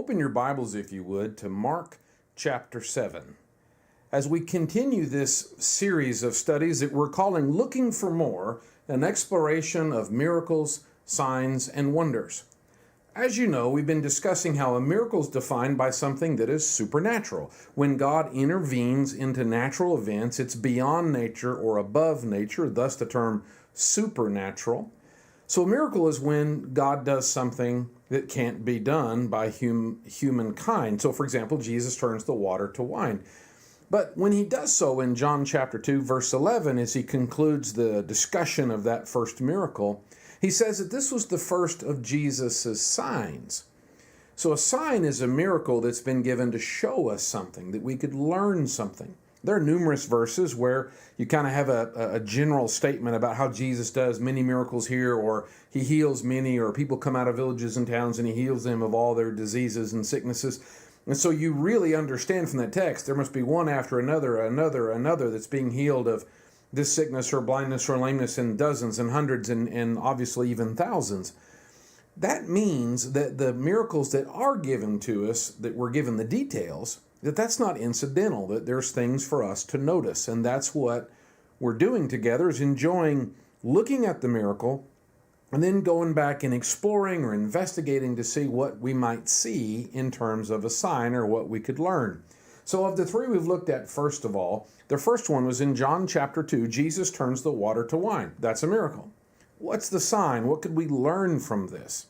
open your Bibles, if you would, to Mark chapter 7. As we continue this series of studies that we're calling Looking for More, an exploration of miracles, signs, and wonders. As you know, we've been discussing how a miracle is defined by something that is supernatural. When God intervenes into natural events, it's beyond nature or above nature, thus the term supernatural. So a miracle is when God does something that can't be done by humankind. So for example, Jesus turns the water to wine. But when he does so in John chapter 2, verse 11, as he concludes the discussion of that first miracle, he says that this was the first of Jesus' signs. So a sign is a miracle that's been given to show us something, that we could learn something. There are numerous verses where you kind of have a general statement about how Jesus does many miracles here, or he heals many, or people come out of villages and towns and he heals them of all their diseases and sicknesses. And so you really understand from that text, there must be one after another that's being healed of this sickness or blindness or lameness in dozens and hundreds and obviously even thousands. That means that the miracles that are given to us, that we're given the details, that's not incidental, that there's things for us to notice. And that's what we're doing together, is enjoying looking at the miracle and then going back and exploring or investigating to see what we might see in terms of a sign or what we could learn. So of the three we've looked at, first of all, the first one was in John chapter 2. Jesus turns the water to wine. That's a miracle. What's the sign? What could we learn from this?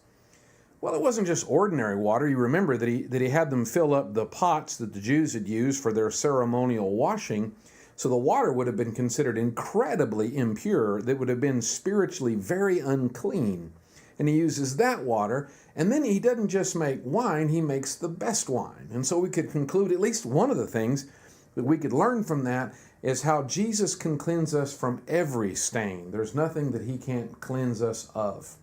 Well, it wasn't just ordinary water. You remember that he had them fill up the pots that the Jews had used for their ceremonial washing. So the water would have been considered incredibly impure, that would have been spiritually very unclean. And he uses that water, and then he doesn't just make wine, he makes the best wine. And so we could conclude at least one of the things that we could learn from that is how Jesus can cleanse us from every stain. There's nothing that he can't cleanse us of.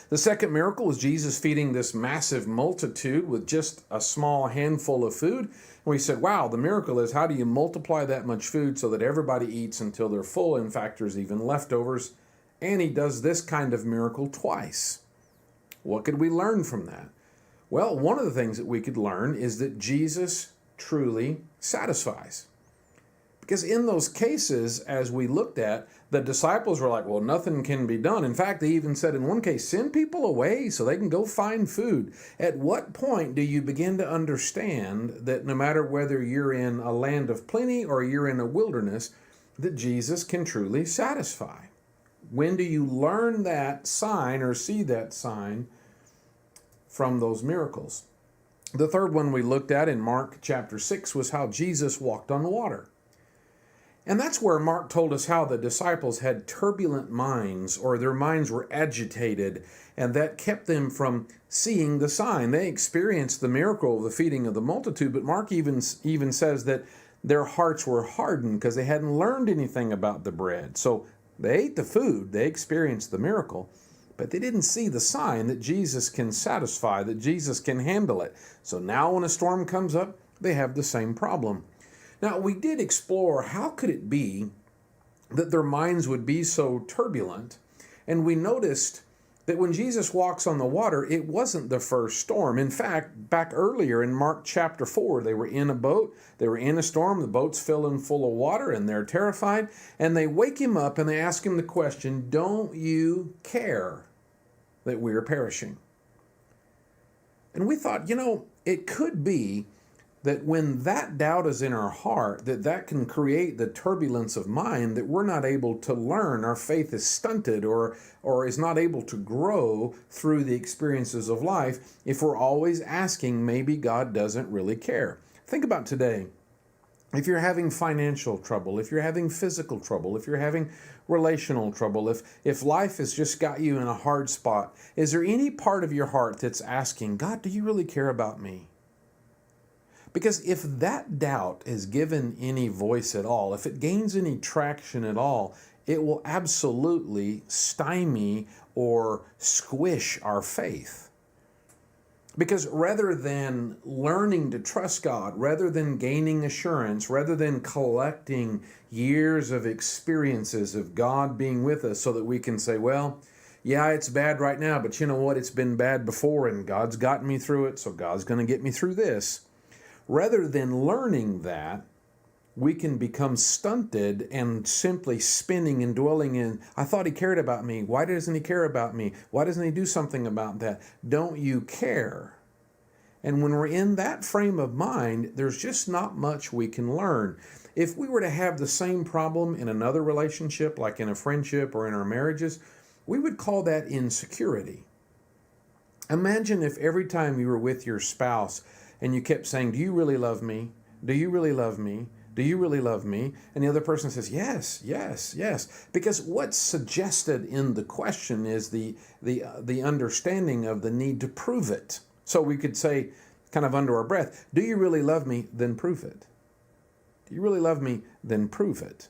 The second miracle was Jesus feeding this massive multitude with just a small handful of food. And we said, wow, the miracle is, how do you multiply that much food so that everybody eats until they're full? In fact, there's even leftovers. And he does this kind of miracle twice. What could we learn from that? Well, one of the things that we could learn is that Jesus truly satisfies. Because in those cases, as we looked at, the disciples were like, well, nothing can be done. In fact, they even said in one case, send people away so they can go find food. At what point do you begin to understand that no matter whether you're in a land of plenty or you're in a wilderness, that Jesus can truly satisfy? When do you learn that sign or see that sign from those miracles? The third one we looked at in Mark chapter 6 was how Jesus walked on water. And that's where Mark told us how the disciples had turbulent minds, or their minds were agitated, and that kept them from seeing the sign. They experienced the miracle of the feeding of the multitude, but Mark even says that their hearts were hardened because they hadn't learned anything about the bread. So they ate the food, they experienced the miracle, but they didn't see the sign that Jesus can satisfy, that Jesus can handle it. So now when a storm comes up, they have the same problem. Now, we did explore how could it be that their minds would be so turbulent, and we noticed that when Jesus walks on the water, it wasn't the first storm. In fact, back earlier in Mark chapter 4, they were in a boat, they were in a storm, the boat's filling full of water, and they're terrified, and they wake him up and they ask him the question, don't you care that we are perishing? And we thought, it could be that when that doubt is in our heart, that can create the turbulence of mind, that we're not able to learn, our faith is stunted or is not able to grow through the experiences of life if we're always asking, maybe God doesn't really care. Think about today. If you're having financial trouble, if you're having physical trouble, if you're having relational trouble, if life has just got you in a hard spot, is there any part of your heart that's asking, God, do you really care about me? Because if that doubt is given any voice at all, if it gains any traction at all, it will absolutely stymie or squish our faith. Because rather than learning to trust God, rather than gaining assurance, rather than collecting years of experiences of God being with us so that we can say, well, Yeah, it's bad right now, but you know what? It's been bad before, and God's gotten me through it, so God's going to get me through this. Rather than learning that, we can become stunted and simply spinning and dwelling in, I thought he cared about me. Why doesn't he care about me? Why doesn't he do something about that? Don't you care? And when we're in that frame of mind, there's just not much we can learn. If we were to have the same problem in another relationship, like in a friendship or in our marriages, we would call that insecurity. Imagine if every time you were with your spouse and you kept saying, do you really love me? Do you really love me? Do you really love me? And the other person says, yes, yes, yes. Because what's suggested in the question is the understanding of the need to prove it. So we could say, kind of under our breath, do you really love me? Then prove it. Do you really love me? Then prove it.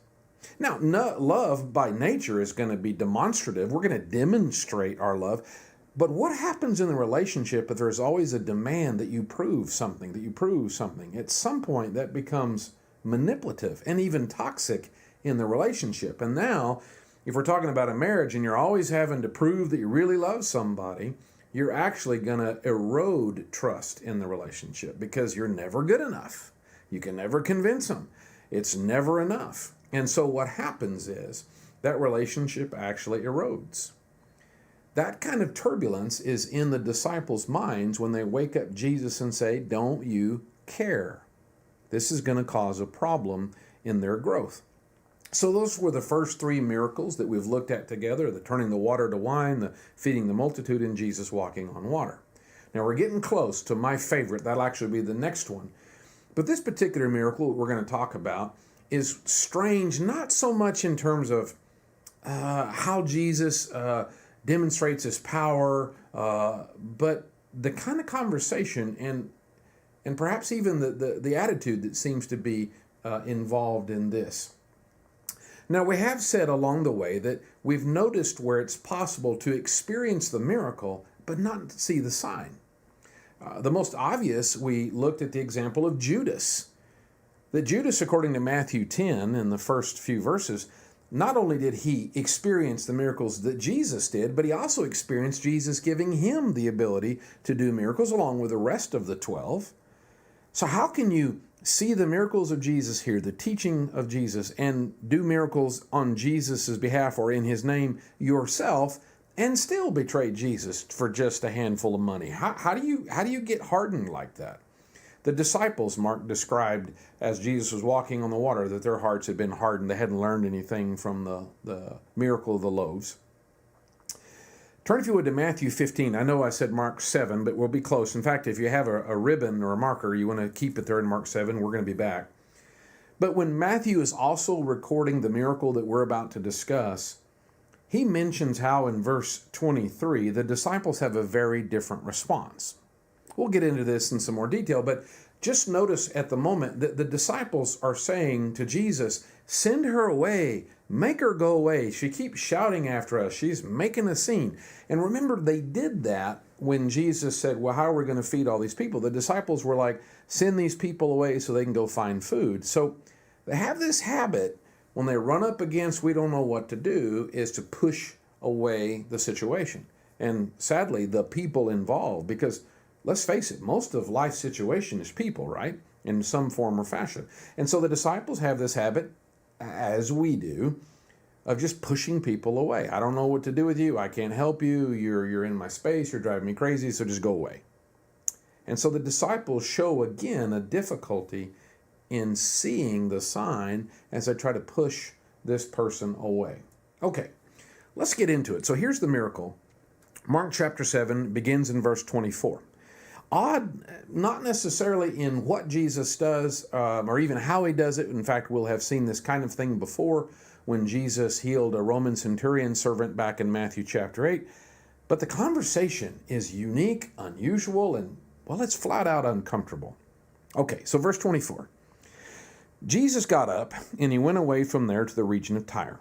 Now, love by nature is going to be demonstrative. We're going to demonstrate our love. But what happens in the relationship if there's always a demand that you prove something, that you prove something? At some point, that becomes manipulative and even toxic in the relationship. And now, if we're talking about a marriage and you're always having to prove that you really love somebody, you're actually going to erode trust in the relationship because you're never good enough. You can never convince them. It's never enough. And so what happens is that relationship actually erodes. That kind of turbulence is in the disciples' minds when they wake up Jesus and say, don't you care? This is going to cause a problem in their growth. So those were the first three miracles that we've looked at together, the turning the water to wine, the feeding the multitude, and Jesus walking on water. Now we're getting close to my favorite. That'll actually be the next one. But this particular miracle we're going to talk about is strange, not so much in terms of how Jesus demonstrates his power, but the kind of conversation and perhaps even the attitude that seems to be involved in this. Now, we have said along the way that we've noticed where it's possible to experience the miracle, but not see the sign. The most obvious, we looked at the example of Judas. That Judas, according to Matthew 10, in the first few verses, not only did he experience the miracles that Jesus did, but he also experienced Jesus giving him the ability to do miracles along with the rest of the 12. So how can you see the miracles of Jesus here, the teaching of Jesus, and do miracles on Jesus' behalf or in his name yourself, and still betray Jesus for just a handful of money? How do you get hardened like that? The disciples, Mark described as Jesus was walking on the water, that their hearts had been hardened. They hadn't learned anything from the miracle of the loaves. Turn, if you would, to Matthew 15. I know I said Mark 7, but we'll be close. In fact, if you have a ribbon or a marker, you want to keep it there in Mark 7, we're going to be back. But when Matthew is also recording the miracle that we're about to discuss, he mentions how in verse 23, the disciples have a very different response. We'll get into this in some more detail, but just notice at the moment that the disciples are saying to Jesus, send her away, make her go away. She keeps shouting after us. She's making a scene. And remember, they did that when Jesus said, well, how are we going to feed all these people? The disciples were like, send these people away so they can go find food. So they have this habit when they run up against we don't know what to do is to push away the situation. And sadly, the people involved, because let's face it, most of life's situation is people, right? In some form or fashion. And so the disciples have this habit, as we do, of just pushing people away. I don't know what to do with you. I can't help you. You're in my space. You're driving me crazy, so just go away. And so the disciples show again a difficulty in seeing the sign as they try to push this person away. Okay, let's get into it. So here's the miracle. Mark chapter 7 begins in verse 24. Odd, not necessarily in what Jesus does or even how he does it. In fact, we'll have seen this kind of thing before when Jesus healed a Roman centurion servant back in Matthew chapter 8. But the conversation is unique, unusual, and, well, it's flat out uncomfortable. Okay, so verse 24. Jesus got up and he went away from there to the region of Tyre.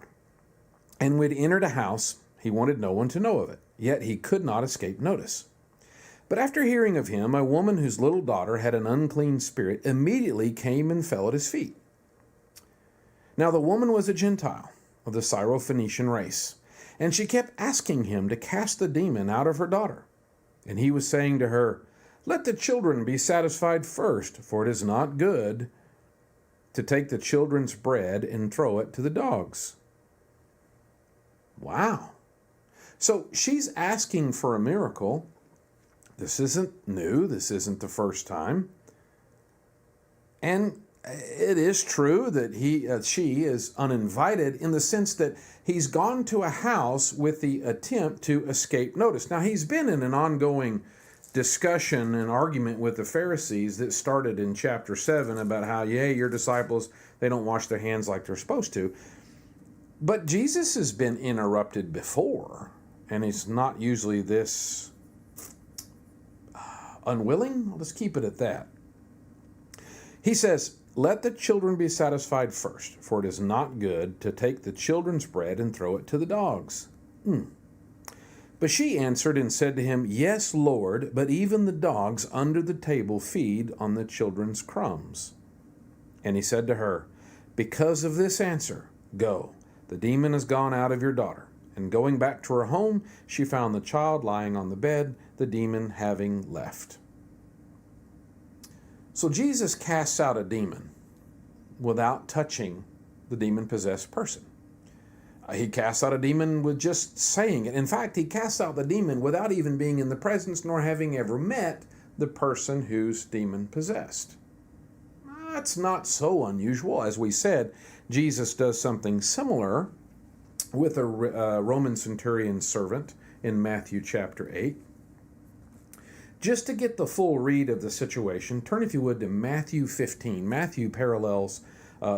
And when he entered a house, he wanted no one to know of it, yet he could not escape notice. But after hearing of him, a woman whose little daughter had an unclean spirit immediately came and fell at his feet. Now the woman was a Gentile of the Syrophoenician race, And she kept asking him to cast the demon out of her daughter. And he was saying to her, "Let the children be satisfied first, for it is not good to take the children's bread and throw it to the dogs." Wow. So she's asking for a miracle. This isn't new. This isn't the first time. And it is true that she is uninvited in the sense that he's gone to a house with the attempt to escape notice. Now, he's been in an ongoing discussion and argument with the Pharisees that started in chapter 7 about how, your disciples, they don't wash their hands like they're supposed to. But Jesus has been interrupted before, and he's not usually this unwilling. Let's keep it at that. He says, "Let the children be satisfied first, for it is not good to take the children's bread and throw it to the dogs." But she answered and said to him, "Yes, Lord, but even the dogs under the table feed on the children's crumbs." And he said to her, "Because of this answer, go. The demon has gone out of your daughter." And going back to her home, she found the child lying on the bed, the demon having left. So Jesus casts out a demon without touching the demon-possessed person. He casts out a demon with just saying it. In fact, he casts out the demon without even being in the presence nor having ever met the person who's demon-possessed. That's not so unusual. As we said, Jesus does something similar with a Roman centurion's servant in Matthew chapter 8. Just to get the full read of the situation, turn, if you would, to Matthew 15. Matthew parallels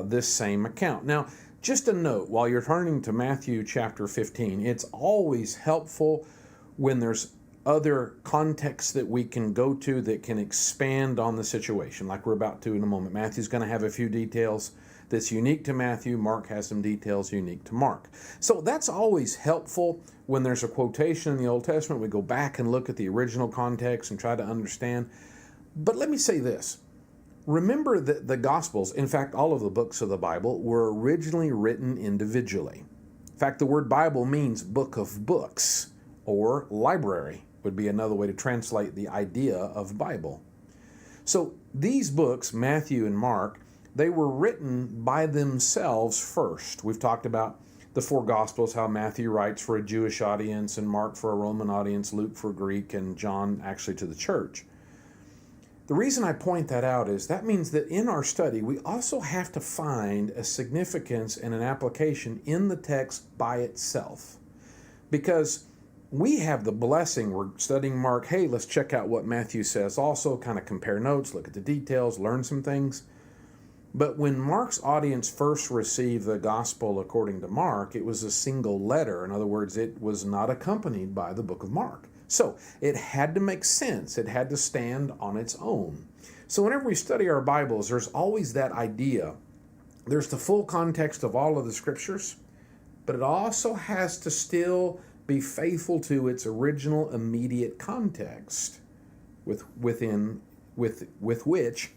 this same account. Now, just a note, while you're turning to Matthew chapter 15, it's always helpful when there's other contexts that we can go to that can expand on the situation, like we're about to in a moment. Matthew's going to have a few details that's unique to Matthew. Mark has some details unique to Mark. So that's always helpful when there's a quotation in the Old Testament. We go back and look at the original context and try to understand. But let me say this. Remember that the Gospels, in fact, all of the books of the Bible, were originally written individually. In fact, the word Bible means book of books, or library would be another way to translate the idea of Bible. So these books, Matthew and Mark, they were written by themselves first. We've talked about the four Gospels, how Matthew writes for a Jewish audience, and Mark for a Roman audience, Luke for Greek, and John actually to the church. The reason I point that out is that means that in our study, we also have to find a significance and an application in the text by itself. Because we have the blessing, we're studying Mark, hey, let's check out what Matthew says also, kind of compare notes, look at the details, learn some things. But when Mark's audience first received the gospel according to Mark, it was a single letter. In other words, it was not accompanied by the book of Mark. So it had to make sense. It had to stand on its own. So whenever we study our Bibles, there's always that idea. There's the full context of all of the scriptures, but it also has to still be faithful to its original immediate context with which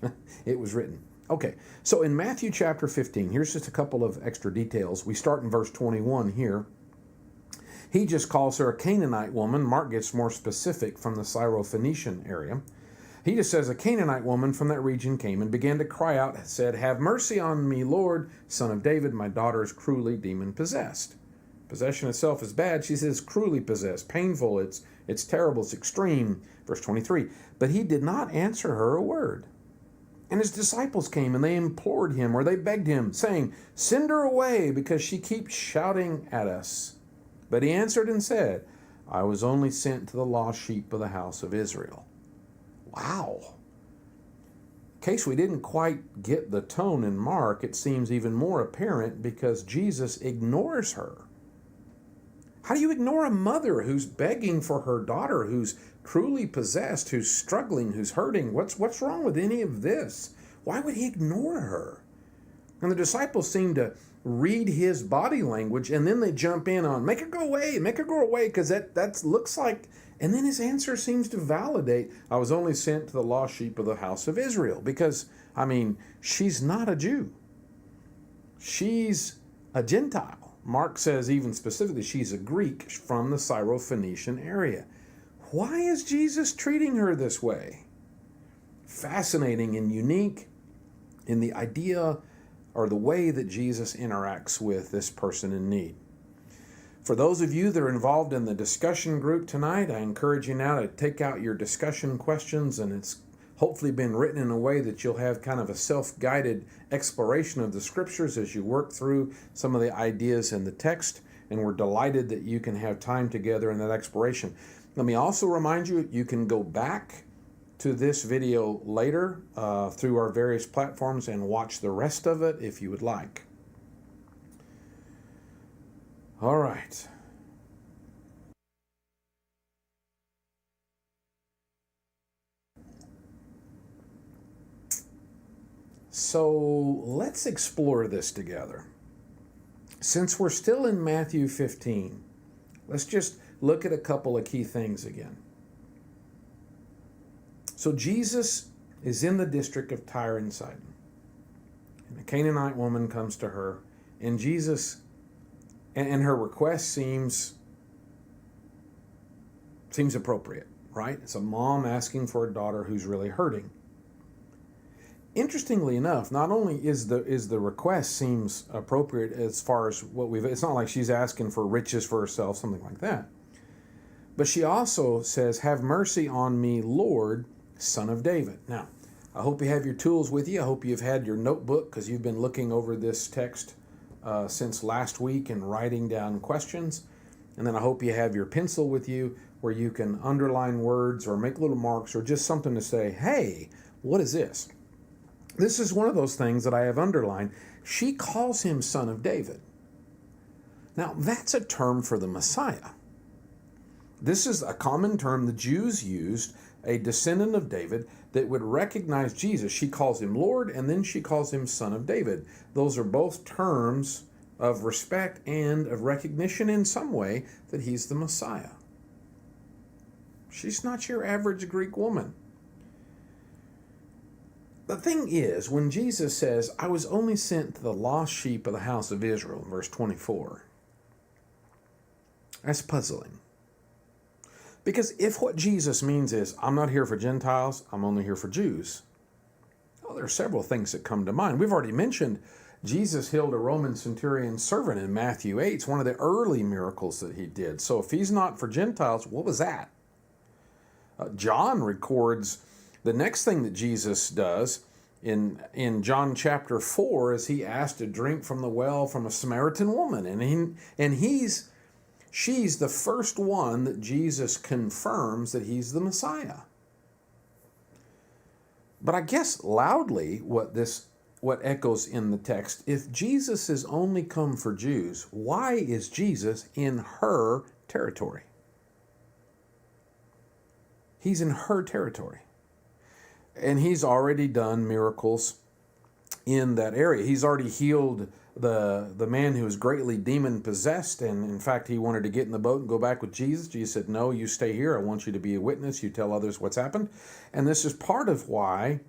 it was written. Okay, so in Matthew chapter 15, here's just a couple of extra details. We start in verse 21 here. He just calls her a Canaanite woman. Mark gets more specific from the Syrophoenician area. He just says, a Canaanite woman from that region came and began to cry out and said, "Have mercy on me, Lord, son of David. My daughter is cruelly demon-possessed." Possession itself is bad. She says cruelly possessed, painful, it's terrible, it's extreme. Verse 23, but he did not answer her a word. And his disciples came and they implored him, or they begged him, saying, "Send her away, because she keeps shouting at us." But he answered and said, "I was only sent to the lost sheep of the house of Israel." Wow. In case we didn't quite get the tone in Mark, it seems even more apparent because Jesus ignores her. How do you ignore a mother who's begging for her daughter, who's cruelly possessed, who's struggling, who's hurting? What's wrong with any of this? Why would he ignore her? And the disciples seem to read his body language, and then they jump in on, make her go away, because that looks like, and then his answer seems to validate, I was only sent to the lost sheep of the house of Israel. Because, she's not a Jew. She's a Gentile. Mark says even specifically she's a Greek from the Syrophoenician area. Why is Jesus treating her this way? Fascinating and unique in the idea or the way that Jesus interacts with this person in need. For those of you that are involved in the discussion group tonight, I encourage you now to take out your discussion questions, and it's hopefully been written in a way that you'll have kind of a self-guided exploration of the scriptures as you work through some of the ideas in the text, and we're delighted that you can have time together in that exploration. Let me also remind you, you can go back to this video later through our various platforms and watch the rest of it if you would like. All right. So let's explore this together. Since we're still in Matthew 15, let's just look at a couple of key things again. So Jesus is in the district of Tyre and Sidon. And a Canaanite woman comes to her, and Jesus, and her request seems appropriate, right? It's a mom asking for a daughter who's really hurting. Interestingly enough, not only is the request seems appropriate as far as it's not like she's asking for riches for herself, something like that. But she also says, "Have mercy on me, Lord, Son of David." Now, I hope you have your tools with you. I hope you've had your notebook because you've been looking over this text since last week and writing down questions. And then I hope you have your pencil with you where you can underline words or make little marks or just something to say, hey, what is this? This is one of those things that I have underlined. She calls him Son of David. Now, that's a term for the Messiah. This is a common term the Jews used, a descendant of David that would recognize Jesus. She calls him Lord, and then she calls him Son of David. Those are both terms of respect and of recognition in some way that he's the Messiah. She's not your average Greek woman. The thing is, when Jesus says, "I was only sent to the lost sheep of the house of Israel," verse 24, that's puzzling. Because if what Jesus means is, I'm not here for Gentiles, I'm only here for Jews, well, there are several things that come to mind. We've already mentioned Jesus healed a Roman centurion servant in Matthew 8. It's one of the early miracles that he did. So if he's not for Gentiles, what was that? John records the next thing that Jesus does in John chapter 4 is he asked to drink from the well from a Samaritan woman. She's the first one that Jesus confirms that he's the Messiah. But I guess loudly what echoes in the text, if Jesus is only come for Jews, why is Jesus in her territory? He's in her territory. And he's already done miracles in that area. He's already healed the man who was greatly demon-possessed, and in fact, he wanted to get in the boat and go back with Jesus. Jesus said, "No, you stay here. I want you to be a witness. You tell others what's happened." And this is part of why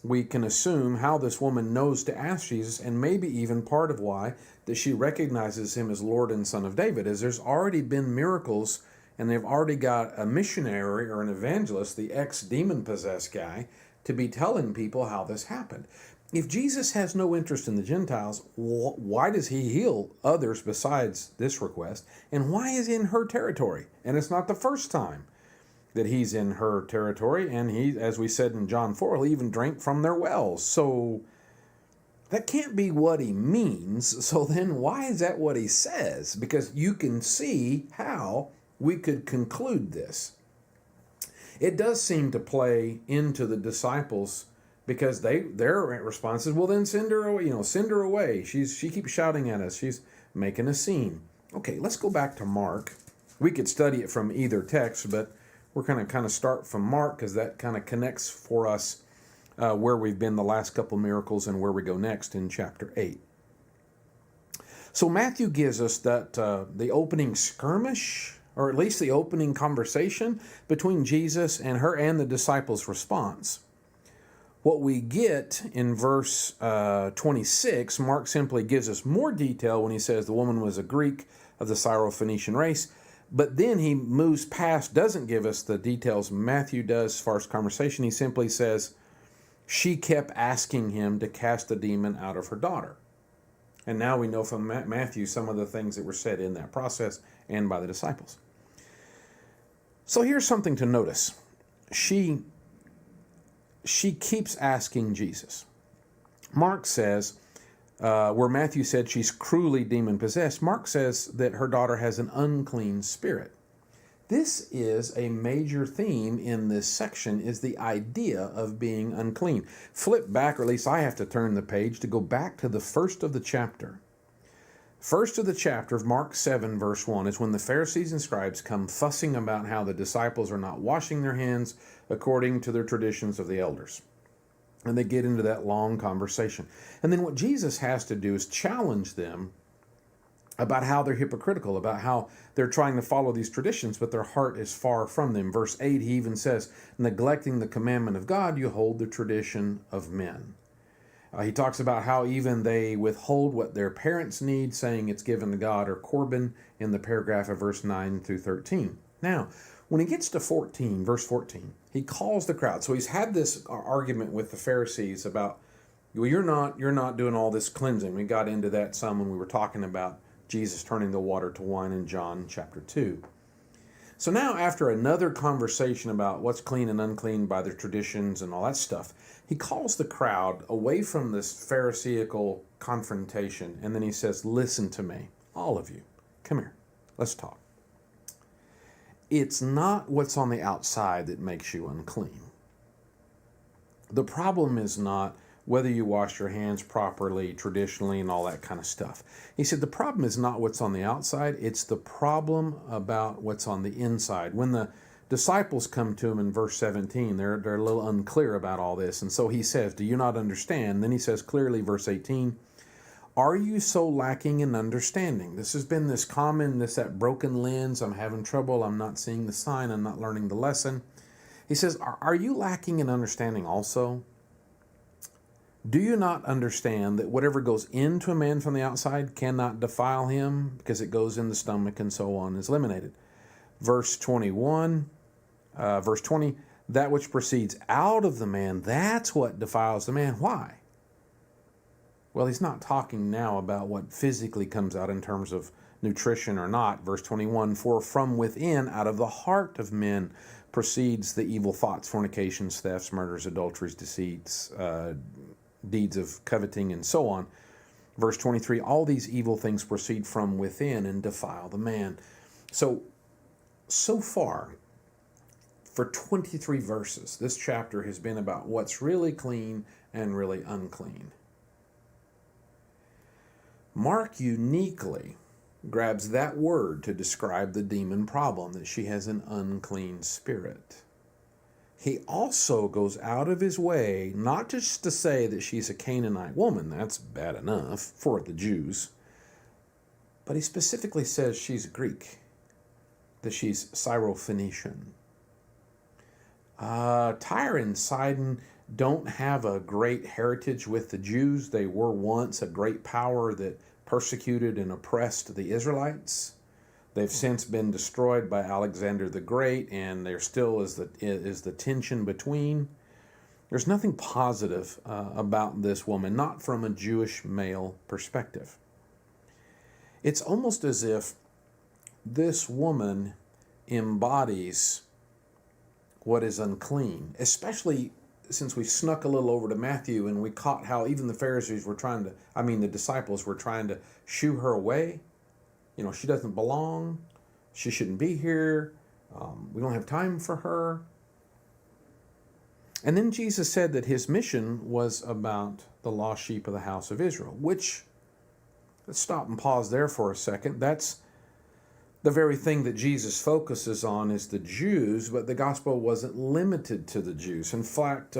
we can assume how this woman knows to ask Jesus, and maybe even part of why that she recognizes him as Lord and Son of David, is there's already been miracles, and they've already got a missionary or an evangelist, the ex-demon-possessed guy, to be telling people how this happened. If Jesus has no interest in the Gentiles, why does he heal others besides this request? And why is he in her territory? And it's not the first time that he's in her territory. And he, as we said in John 4, he'll even drink from their wells. So that can't be what he means. So then why is that what he says? Because you can see how we could conclude this. It does seem to play into the disciples because their response is, well, then send her away. Send her away. She keeps shouting at us. She's making a scene. Okay, let's go back to Mark. We could study it from either text, but we're going to kind of start from Mark because that kind of connects for us where we've been the last couple miracles and where we go next in chapter 8. So Matthew gives us that the opening skirmish, or at least the opening conversation between Jesus and her and the disciples' response. What we get in verse 26, Mark simply gives us more detail when he says the woman was a Greek of the Syro-Phoenician race. But then he moves past, doesn't give us the details Matthew does as far as conversation. He simply says, she kept asking him to cast the demon out of her daughter. And now we know from Matthew some of the things that were said in that process and by the disciples. So here's something to notice. She keeps asking Jesus. Mark says, where Matthew said she's cruelly demon-possessed, Mark says that her daughter has an unclean spirit. This is a major theme in this section, is the idea of being unclean. Flip back, or at least I have to turn the page to go back to the first of the chapter. First of the chapter of Mark 7, verse 1, is when the Pharisees and scribes come fussing about how the disciples are not washing their hands according to their traditions of the elders. And they get into that long conversation. And then what Jesus has to do is challenge them about how they're hypocritical, about how they're trying to follow these traditions, but their heart is far from them. Verse 8, he even says, neglecting the commandment of God, you hold the tradition of men. He talks about how even they withhold what their parents need, saying it's given to God, or Corban, in the paragraph of verse 9 through 13. Now, when he gets to 14, verse 14, he calls the crowd. So he's had this argument with the Pharisees about, well, you're not doing all this cleansing. We got into that some when we were talking about Jesus turning the water to wine in John chapter 2. So now, after another conversation about what's clean and unclean by their traditions and all that stuff, he calls the crowd away from this Pharisaical confrontation, and then he says, listen to me, all of you, come here, let's talk. It's not what's on the outside that makes you unclean. The problem is not whether you wash your hands properly, traditionally, and all that kind of stuff. He said the problem is not what's on the outside, it's the problem about what's on the inside. When the disciples come to him in verse 17, they're a little unclear about all this, and so he says, do you not understand? Then he says clearly, verse 18, are you so lacking in understanding? This has been that broken lens, I'm having trouble, I'm not seeing the sign, I'm not learning the lesson. He says, are you lacking in understanding also? Do you not understand that whatever goes into a man from the outside cannot defile him, because it goes in the stomach and so on, is eliminated? Verse 20, that which proceeds out of the man, that's what defiles the man. Why? Well, he's not talking now about what physically comes out in terms of nutrition or not. Verse 21, for from within, out of the heart of men, proceeds the evil thoughts, fornications, thefts, murders, adulteries, deceits, deeds of coveting, and so on. Verse 23, all these evil things proceed from within and defile the man. So far, for 23 verses, this chapter has been about what's really clean and really unclean. Mark uniquely grabs that word to describe the demon problem, that she has an unclean spirit. He also goes out of his way not just to say that she's a Canaanite woman, that's bad enough for the Jews, but he specifically says she's Greek, that she's Syro-Phoenician. Tyre and Sidon don't have a great heritage with the Jews. They were once a great power that persecuted and oppressed the Israelites. They've since been destroyed by Alexander the Great, and there still is the tension between. There's nothing positive about this woman, not from a Jewish male perspective. It's almost as if this woman embodies what is unclean, especially since we snuck a little over to Matthew and we caught how even the Pharisees were the disciples were trying to shoo her away. You know, she doesn't belong. She shouldn't be here. We don't have time for her. And then Jesus said that his mission was about the lost sheep of the house of Israel, which, let's stop and pause there for a second. That's the very thing that Jesus focuses on, is the Jews, but the gospel wasn't limited to the Jews. In fact,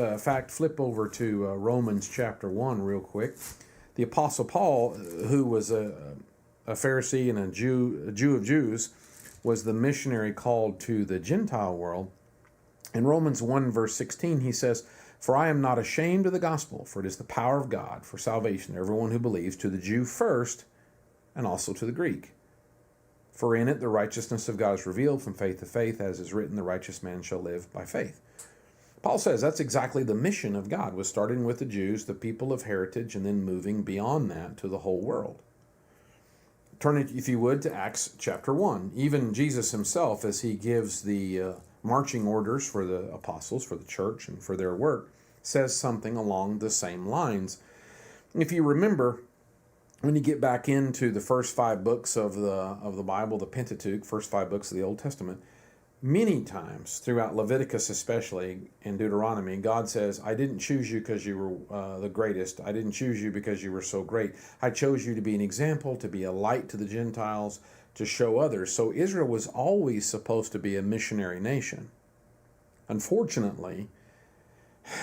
flip over to Romans chapter 1 real quick. The Apostle Paul, who was a Pharisee and a Jew of Jews, was the missionary called to the Gentile world. In Romans 1, verse 16, he says, "For I am not ashamed of the gospel, for it is the power of God for salvation to everyone who believes, to the Jew first, and also to the Greek. For in it the righteousness of God is revealed from faith to faith, as is written, the righteous man shall live by faith." Paul says that's exactly the mission of God, was starting with the Jews, the people of heritage, and then moving beyond that to the whole world. Turn it, if you would, to Acts chapter 1. Even Jesus himself, as he gives the marching orders for the apostles, for the church, and for their work, says something along the same lines. If you remember, when you get back into the first 5 books of the Bible, the Pentateuch, first 5 books of the Old Testament, many times throughout Leviticus, especially in Deuteronomy, God says, "I didn't choose you because you were the greatest. I didn't choose you because you were so great. I chose you to be an example, to be a light to the Gentiles, to show others." So Israel was always supposed to be a missionary nation. Unfortunately,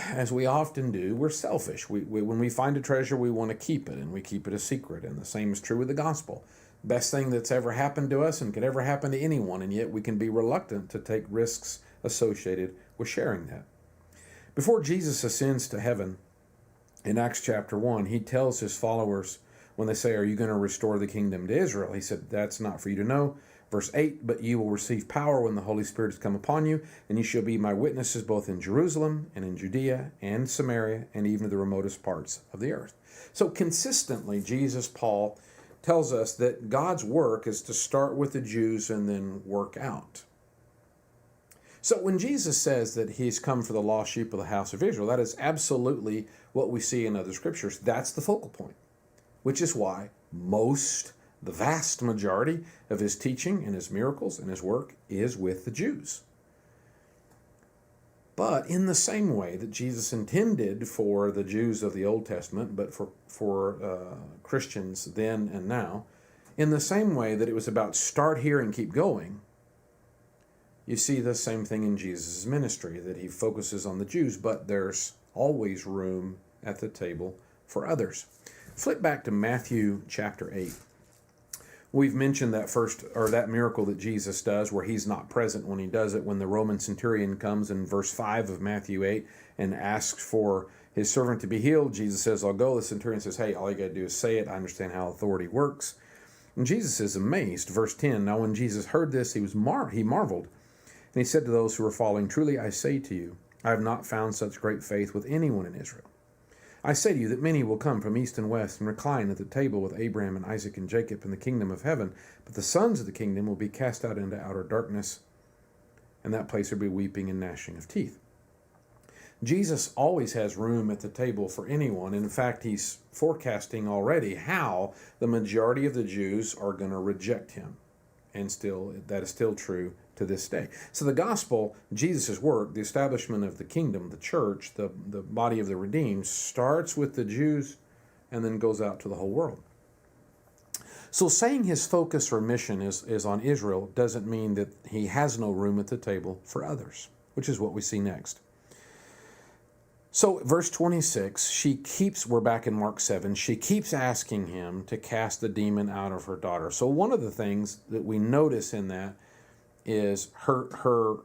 as we often do, we're selfish. When we find a treasure, we want to keep it, and we keep it a secret. And the same is true with the gospel. Best thing that's ever happened to us and could ever happen to anyone, and yet we can be reluctant to take risks associated with sharing that. Before Jesus ascends to heaven, in Acts chapter 1, he tells his followers, when they say, "Are you going to restore the kingdom to Israel?" He said, "That's not for you to know." Verse 8, "But you will receive power when the Holy Spirit has come upon you, and you shall be my witnesses both in Jerusalem and in Judea and Samaria and even to the remotest parts of the earth." So consistently, Paul tells us that God's work is to start with the Jews and then work out. So when Jesus says that he's come for the lost sheep of the house of Israel, that is absolutely what we see in other scriptures. That's the focal point, which is why the vast majority of his teaching and his miracles and his work is with the Jews. But in the same way that Jesus intended for the Jews of the Old Testament, but for Christians then and now, in the same way that it was about start here and keep going, you see the same thing in Jesus' ministry, that he focuses on the Jews, but there's always room at the table for others. Flip back to Matthew chapter 8. We've mentioned that miracle that Jesus does, where he's not present when he does it, when the Roman centurion comes in verse 5 of Matthew 8 and asks for his servant to be healed. Jesus says, "I'll go." The centurion says, "Hey, all you got to do is say it. I understand how authority works." And Jesus is amazed. Verse 10, "Now when Jesus heard this, he marveled. And he said to those who were following, 'Truly I say to you, I have not found such great faith with anyone in Israel. I say to you that many will come from east and west and recline at the table with Abraham and Isaac and Jacob in the kingdom of heaven, but the sons of the kingdom will be cast out into outer darkness, and that place will be weeping and gnashing of teeth.'" Jesus always has room at the table for anyone. In fact, he's forecasting already how the majority of the Jews are going to reject him. And that is still true to this day. So the gospel, Jesus' work, the establishment of the kingdom, the church, the body of the redeemed, starts with the Jews and then goes out to the whole world. So saying his focus or mission is on Israel doesn't mean that he has no room at the table for others, which is what we see next. So verse 26, we're back in Mark 7, she keeps asking him to cast the demon out of her daughter. So one of the things that we notice in that is her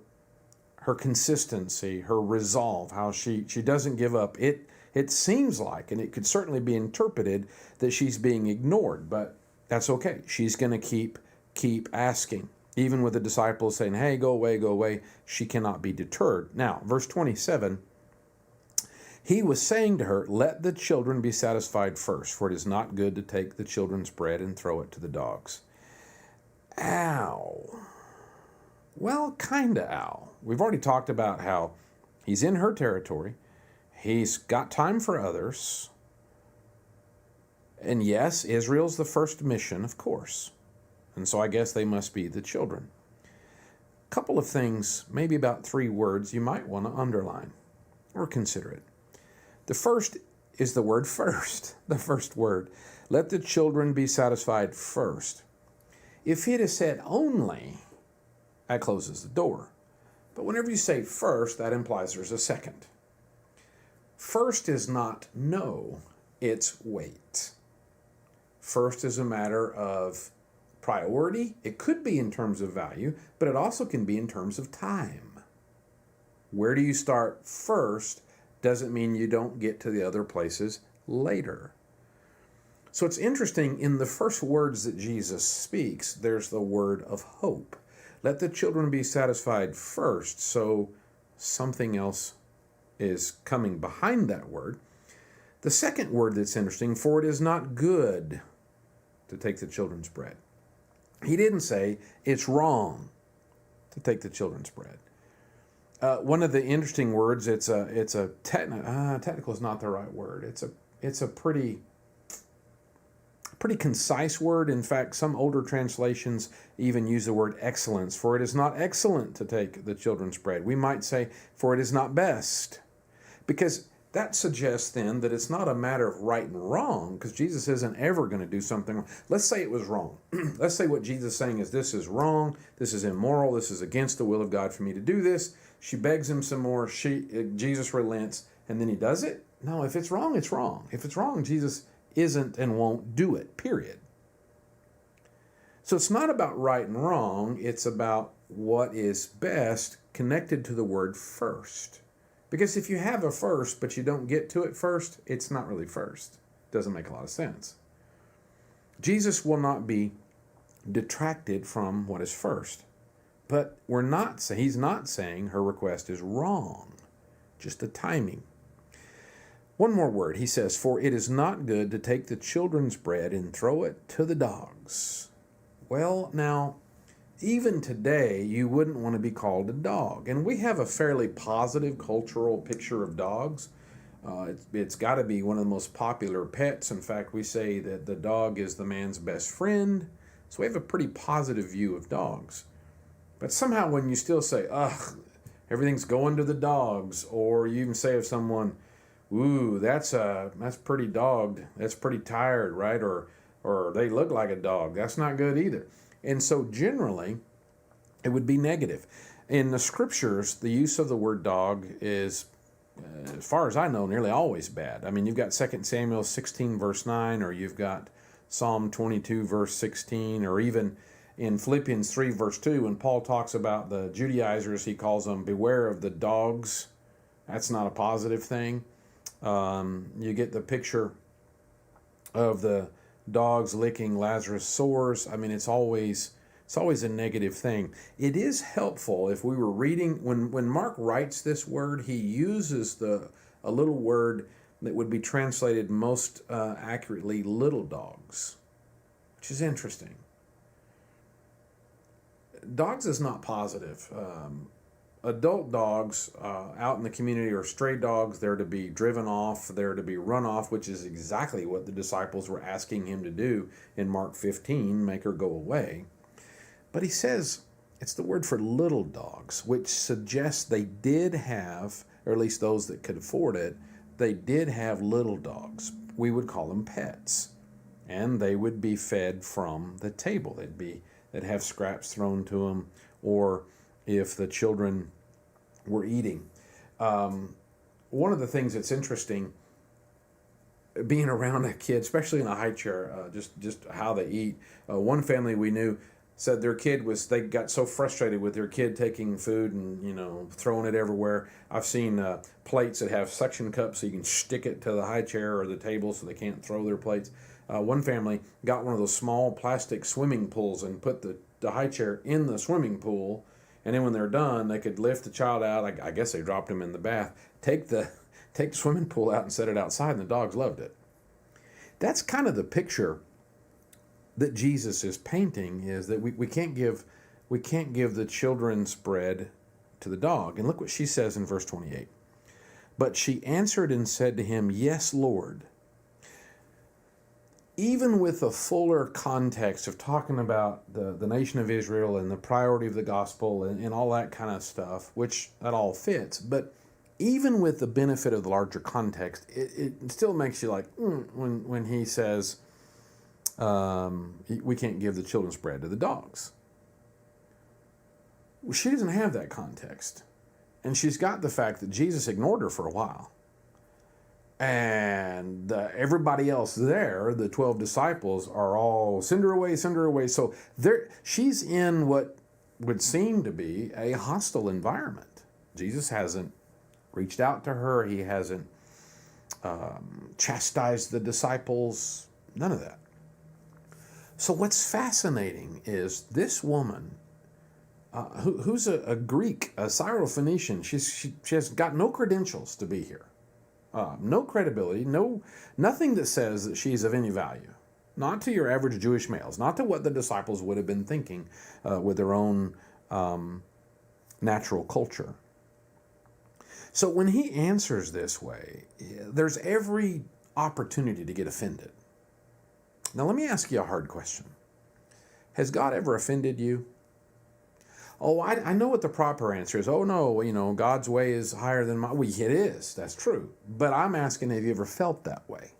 consistency, her resolve, how she doesn't give up. It seems like, and it could certainly be interpreted, that she's being ignored, but that's okay. She's going to keep asking. Even with the disciples saying, "Hey, go away," she cannot be deterred. Now, verse 27, he was saying to her, "Let the children be satisfied first, for it is not good to take the children's bread and throw it to the dogs." Ow. Well, kinda ow. We've already talked about how he's in her territory. He's got time for others. And yes, Israel's the first mission, of course. And so I guess they must be the children. A couple of things, maybe about 3 words you might want to underline or consider it. The first is the word first, the first word. Let the children be satisfied first. If it is said only, that closes the door. But whenever you say first, that implies there's a second. First is not no, it's wait. First is a matter of priority. It could be in terms of value, but it also can be in terms of time. Where do you start first doesn't mean you don't get to the other places later. So it's interesting, in the first words that Jesus speaks, there's the word of hope. Let the children be satisfied first, so something else is coming behind that word. The second word that's interesting, for it is not good to take the children's bread. He didn't say it's wrong to take the children's bread. One of the interesting words, technical is not the right word. It's a pretty concise word. In fact, some older translations even use the word excellence. For it is not excellent to take the children's bread. We might say, for it is not best. Because that suggests then that it's not a matter of right and wrong, because Jesus isn't ever going to do something wrong. Let's say it was wrong. Let's say what Jesus is saying is, this is wrong, this is immoral, this is against the will of God for me to do this. She begs him some more, Jesus relents, and then he does it? No, if it's wrong, it's wrong. If it's wrong, Jesus isn't and won't do it, period. So it's not about right and wrong, it's about what is best connected to the word first. Because if you have a first, but you don't get to it first, it's not really first. Doesn't make a lot of sense. Jesus will not be detracted from what is first. But he's not saying her request is wrong. Just the timing. One more word. He says, for it is not good to take the children's bread and throw it to the dogs. Well, now, even today, you wouldn't want to be called a dog. And we have a fairly positive cultural picture of dogs. It's got to be one of the most popular pets. In fact, we say that the dog is the man's best friend. So we have a pretty positive view of dogs. But somehow when you still say, ugh, everything's going to the dogs, or you even say of someone, ooh, that's pretty dogged, that's pretty tired, right? Or they look like a dog, that's not good either. And so generally, it would be negative. In the scriptures, the use of the word dog is, as far as I know, nearly always bad. I mean, you've got 2 Samuel 16, verse 9, or you've got Psalm 22, verse 16, or even in Philippians 3, verse 2, when Paul talks about the Judaizers, he calls them, beware of the dogs. That's not a positive thing. You get the picture of the dogs licking Lazarus' sores. I mean, it's always a negative thing. It is helpful if we were reading, when Mark writes this word, he uses a little word that would be translated most accurately, little dogs, which is interesting. Dogs is not positive. Adult dogs out in the community are stray dogs. They're to be driven off. They're to be run off, which is exactly what the disciples were asking him to do in Mark 15, make her go away. But he says it's the word for little dogs, which suggests they did have, or at least those that could afford it, they did have little dogs. We would call them pets. And they would be fed from the table. They'd have scraps thrown to them, or if the children were eating. One of the things that's interesting, being around a kid, especially in a high chair, just how they eat. One family we knew said their kid they got so frustrated with their kid taking food and, throwing it everywhere. I've seen plates that have suction cups so you can stick it to the high chair or the table so they can't throw their plates. One family got one of those small plastic swimming pools and put the high chair in the swimming pool, and then when they're done, they could lift the child out. I guess they dropped him in the bath, take the swimming pool out and set it outside, and the dogs loved it. That's kind of the picture that Jesus is painting, is that we can't give the children's bread to the dog. And look what she says in verse 28. But she answered and said to him, yes, Lord. Even with a fuller context of talking about the nation of Israel and the priority of the gospel and all that kind of stuff, which that all fits, but even with the benefit of the larger context, it still makes you like, when he says, we can't give the children's bread to the dogs. Well, she doesn't have that context. And she's got the fact that Jesus ignored her for a while. And everybody else there, the 12 disciples, are all send her away, send her away. So she's in what would seem to be a hostile environment. Jesus hasn't reached out to her. He hasn't chastised the disciples. None of that. So what's fascinating is this woman, who's a Greek, a Syrophoenician. She has got no credentials to be here, no credibility, nothing that says that she's of any value. Not to your average Jewish males, not to what the disciples would have been thinking with their own natural culture. So when he answers this way, there's every opportunity to get offended. Now let me ask you a hard question. Has God ever offended you? Oh, I know what the proper answer is. Oh no, God's way is higher than mine. Well, it is. That's true. But I'm asking, have you ever felt that way?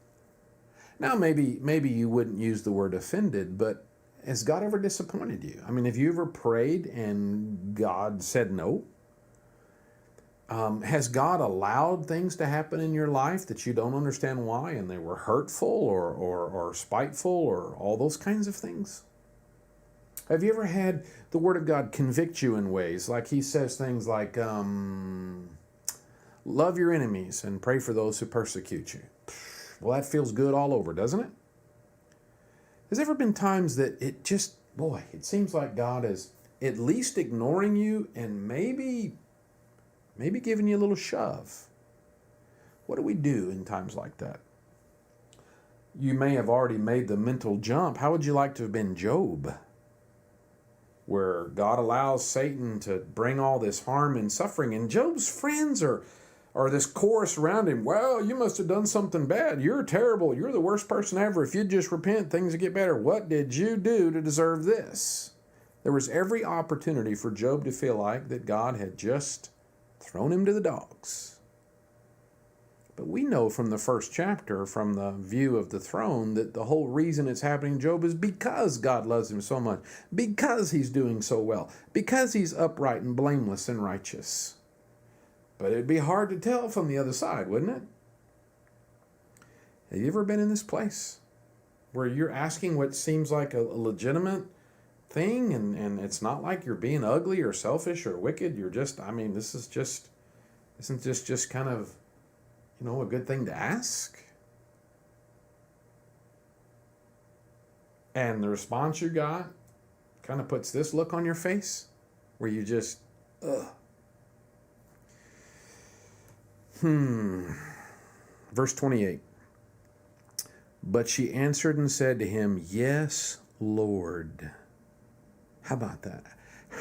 Now, maybe you wouldn't use the word offended, but has God ever disappointed you? I mean, have you ever prayed and God said no? Has God allowed things to happen in your life that you don't understand why, and they were hurtful or spiteful or all those kinds of things? Have you ever had the Word of God convict you in ways like He says things like, love your enemies and pray for those who persecute you? Well, that feels good all over, doesn't it? Has there ever been times that it seems like God is at least ignoring you and maybe giving you a little shove? What do we do in times like that? You may have already made the mental jump. How would you like to have been Job, where God allows Satan to bring all this harm and suffering, and Job's friends are this chorus around him? Well, you must have done something bad. You're terrible. You're the worst person ever. If you'd just repent, things would get better. What did you do to deserve this? There was every opportunity for Job to feel like that God had just thrown him to the dogs. But we know from the first chapter, from the view of the throne, that the whole reason it's happening to Job is because God loves him so much, because he's doing so well, because he's upright and blameless and righteous. But it'd be hard to tell from the other side, wouldn't it? Have you ever been in this place where you're asking what seems like a legitimate thing, and it's not like you're being ugly or selfish or wicked? You're just, isn't this just kind of, a good thing to ask? And the response you got kind of puts this look on your face where you just, ugh. Verse 28. But she answered and said to him, Yes, Lord. How about that?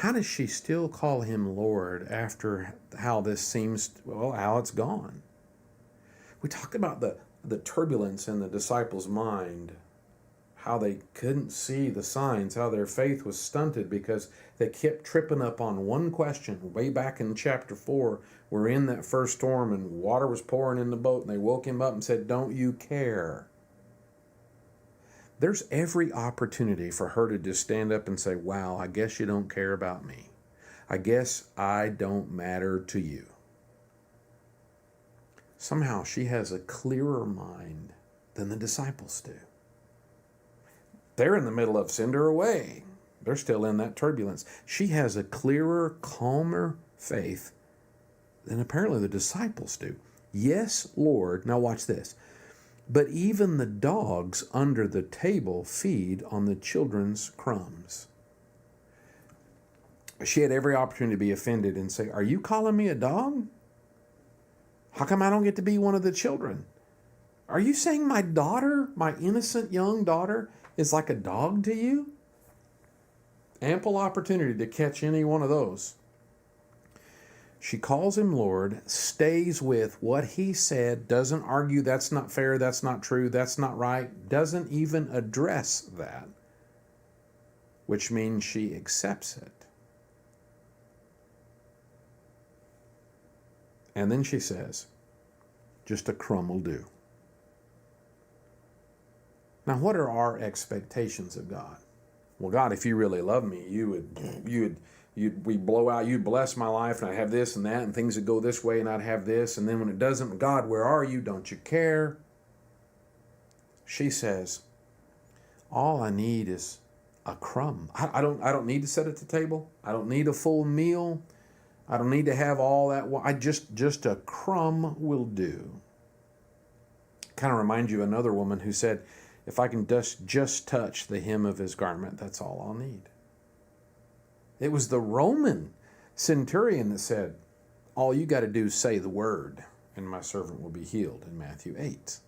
How does she still call him Lord after how this seems, how it's gone? We talked about the turbulence in the disciples' mind, how they couldn't see the signs, how their faith was stunted because they kept tripping up on one question. Way back in chapter 4, we're in that first storm and water was pouring in the boat, and they woke him up and said, Don't you care? There's every opportunity for her to just stand up and say, Wow, I guess you don't care about me. I guess I don't matter to you. Somehow she has a clearer mind than the disciples do. They're in the middle of send her away. They're still in that turbulence. She has a clearer, calmer faith than apparently the disciples do. Yes, Lord. Now watch this. But even the dogs under the table feed on the children's crumbs. She had every opportunity to be offended and say, Are you calling me a dog? How come I don't get to be one of the children? Are you saying my daughter, my innocent young daughter, is like a dog to you? Ample opportunity to catch any one of those. She calls him Lord, stays with what he said, doesn't argue that's not fair, that's not true, that's not right, doesn't even address that, which means she accepts it. And then she says, just a crumb will do. Now, what are our expectations of God? Well, God, if you really love me, we'd blow out, you'd bless my life, and I'd have this and that, and things would go this way, and I'd have this, and then when it doesn't, God, where are you? Don't you care? She says, all I need is a crumb. I don't need to sit at the table. I don't need a full meal. I don't need to have all that. I just a crumb will do. Kind of reminds you of another woman who said, if I can just touch the hem of his garment, that's all I'll need. It was the Roman centurion that said, all you got to do is say the word, and my servant will be healed, in Matthew 8.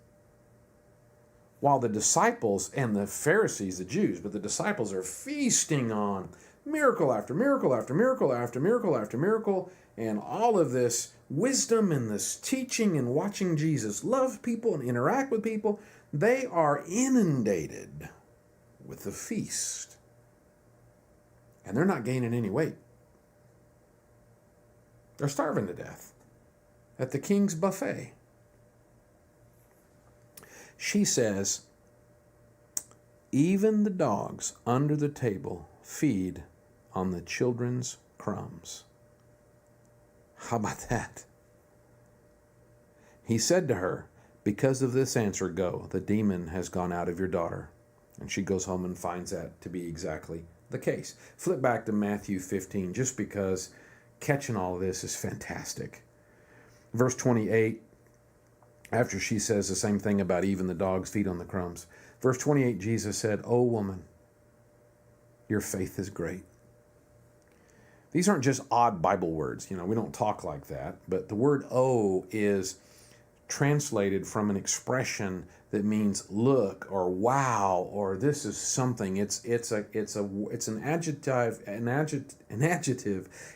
While the disciples and the Pharisees, the Jews, but the disciples are feasting on miracle after miracle after miracle after miracle after miracle, and all of this wisdom and this teaching and watching Jesus love people and interact with people, they are inundated with the feast. And they're not gaining any weight. They're starving to death at the king's buffet. She says, even the dogs under the table feed on the children's crumbs. How about that? He said to her, because of this answer, go. The demon has gone out of your daughter. And she goes home and finds that to be exactly the case. Flip back to Matthew 15, just because catching all of this is fantastic. Verse 28, after she says the same thing about even the dogs feed on the crumbs. Verse 28, Jesus said, "O woman, your faith is great." These aren't just odd Bible words. We don't talk like that. But the word "oh" is translated from an expression that means look or wow or this is something. It's an adjective.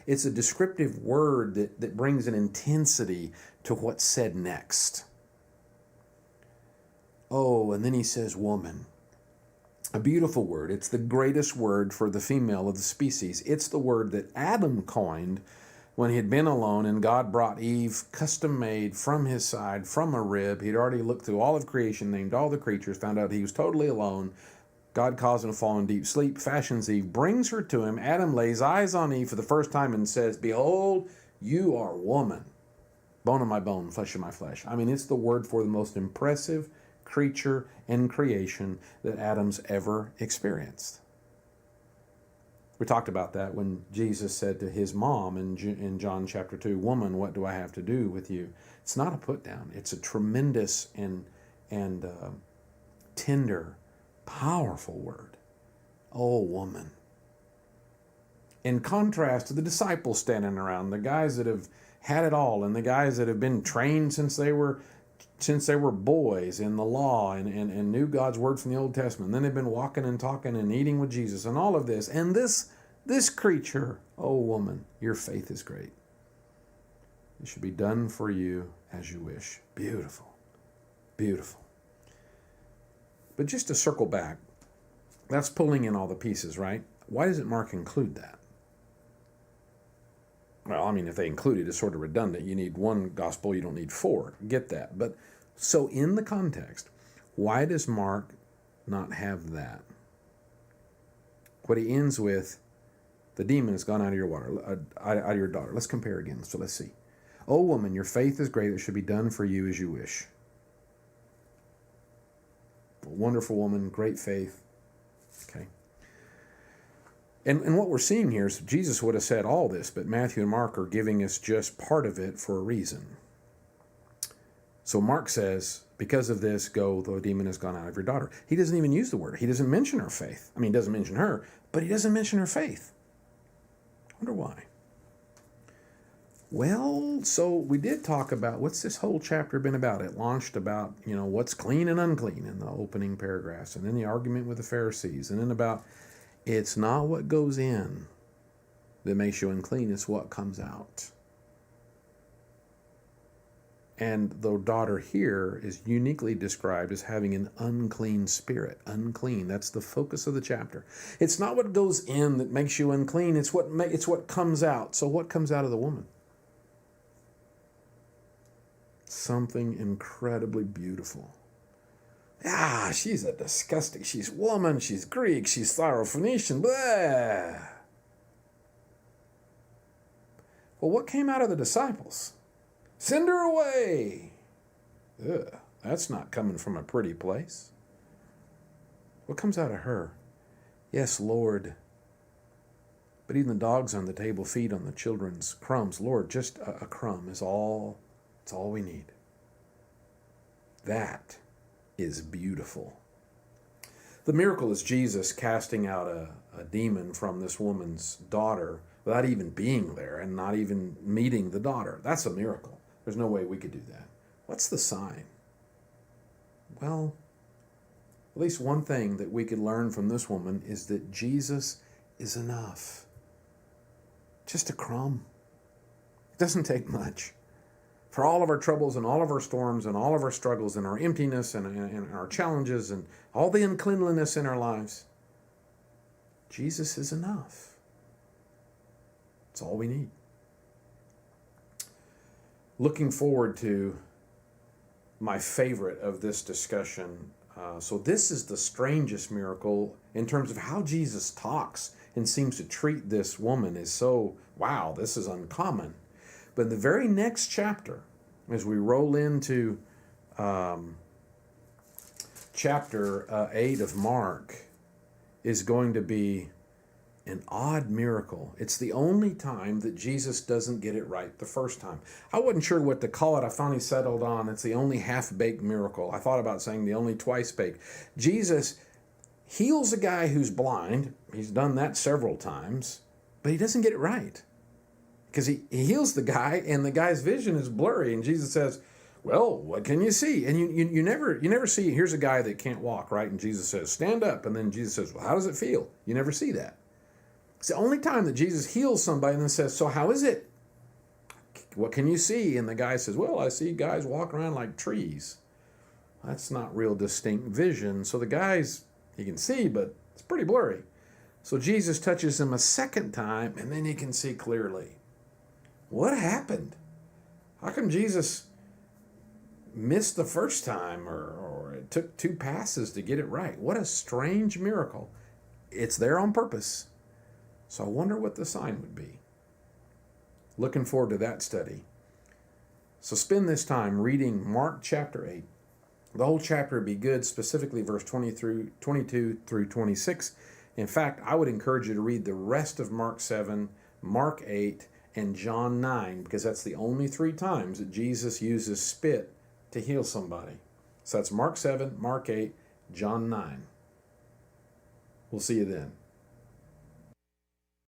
It's a descriptive word that brings an intensity to what's said next. Oh, and then he says woman. A beautiful word. It's the greatest word for the female of the species. It's the word that Adam coined when he had been alone and God brought Eve custom made from his side, from a rib. He'd already looked through all of creation, named all the creatures, found out he was totally alone. God caused him to fall in deep sleep, fashions Eve, brings her to him. Adam lays eyes on Eve for the first time and says, "Behold, you are woman, bone of my bone, flesh of my flesh." I mean, it's the word for the most impressive creature in creation that Adam's ever experienced. We talked about that when Jesus said to his mom in John chapter 2, "Woman, what do I have to do with you?" It's not a put down. It's a tremendous and tender, powerful word. Oh, woman. In contrast to the disciples standing around, the guys that have had it all and the guys that have been trained since they were boys in the law and knew God's word from the Old Testament. And then they've been walking and talking and eating with Jesus and all of this. And this creature, oh woman, your faith is great. It should be done for you as you wish. Beautiful. Beautiful. But just to circle back, that's pulling in all the pieces, right? Why doesn't Mark include that? Well, I mean, if they include it, it's sort of redundant. You need one gospel, you don't need four. Get that. But so in the context, why does Mark not have that? What he ends with, the demon has gone out of your water, out of your daughter. Let's compare again. So let's see. "Oh, woman, your faith is great. It should be done for you as you wish." A wonderful woman, great faith. Okay. And what we're seeing here is Jesus would have said all this, but Matthew and Mark are giving us just part of it for a reason. So Mark says, because of this, go, the demon has gone out of your daughter. He doesn't even use the word. He doesn't mention her faith. I mean, he doesn't mention her, but he doesn't mention her faith. I wonder why. Well, so we did talk about, what's this whole chapter been about? It launched about, what's clean and unclean in the opening paragraphs, and then the argument with the Pharisees, and then about it's not what goes in that makes you unclean, it's what comes out. And the daughter here is uniquely described as having an unclean spirit. Unclean, that's the focus of the chapter. It's not what goes in that makes you unclean, it's what comes out. So what comes out of the woman? Something incredibly beautiful. She's she's woman, she's Greek, she's Syrophoenician, blah. Well, what came out of the disciples? Send her away. Ugh, that's not coming from a pretty place. What comes out of her? Yes, Lord, But even the dogs on the table feed on the children's crumbs. Lord, just a crumb is all, it's all we need. That is beautiful. The miracle is Jesus casting out a demon from this woman's daughter without even being there and not even meeting the daughter. That's a miracle. There's no way we could do that. What's the sign? Well, at least one thing that we could learn from this woman is that Jesus is enough. Just a crumb. It doesn't take much. For all of our troubles and all of our storms and all of our struggles and our emptiness and our challenges and all the uncleanliness in our lives, Jesus is enough. It's all we need. Looking forward to my favorite of this discussion. So this is the strangest miracle in terms of how Jesus talks and seems to treat this woman is so, wow, this is uncommon. But in the very next chapter, as we roll into chapter 8 of Mark, is going to be an odd miracle. It's the only time that Jesus doesn't get it right the first time. I wasn't sure what to call it. I finally settled on it's the only half-baked miracle. I thought about saying the only twice-baked. Jesus heals a guy who's blind. He's done that several times, but he doesn't get it right. Because he heals the guy, and the guy's vision is blurry, and Jesus says, well, what can you see? And you never see, here's a guy that can't walk, right? And Jesus says, stand up. And then Jesus says, well, how does it feel? You never see that. It's the only time that Jesus heals somebody and then says, so how is it? What can you see? And the guy says, well, I see guys walking around like trees. That's not real distinct vision. So the guy's, he can see, but it's pretty blurry. So Jesus touches him a second time, and then he can see clearly. What happened? How come Jesus missed the first time, or it took 2 passes to get it right? What a strange miracle. It's there on purpose. So I wonder what the sign would be. Looking forward to that study. So spend this time reading Mark chapter 8. The whole chapter would be good, specifically verse 22 through 26. In fact, I would encourage you to read the rest of Mark 7, Mark 8, and John 9, because that's the only 3 times that Jesus uses spit to heal somebody. So that's Mark 7, Mark 8, John 9. We'll see you then.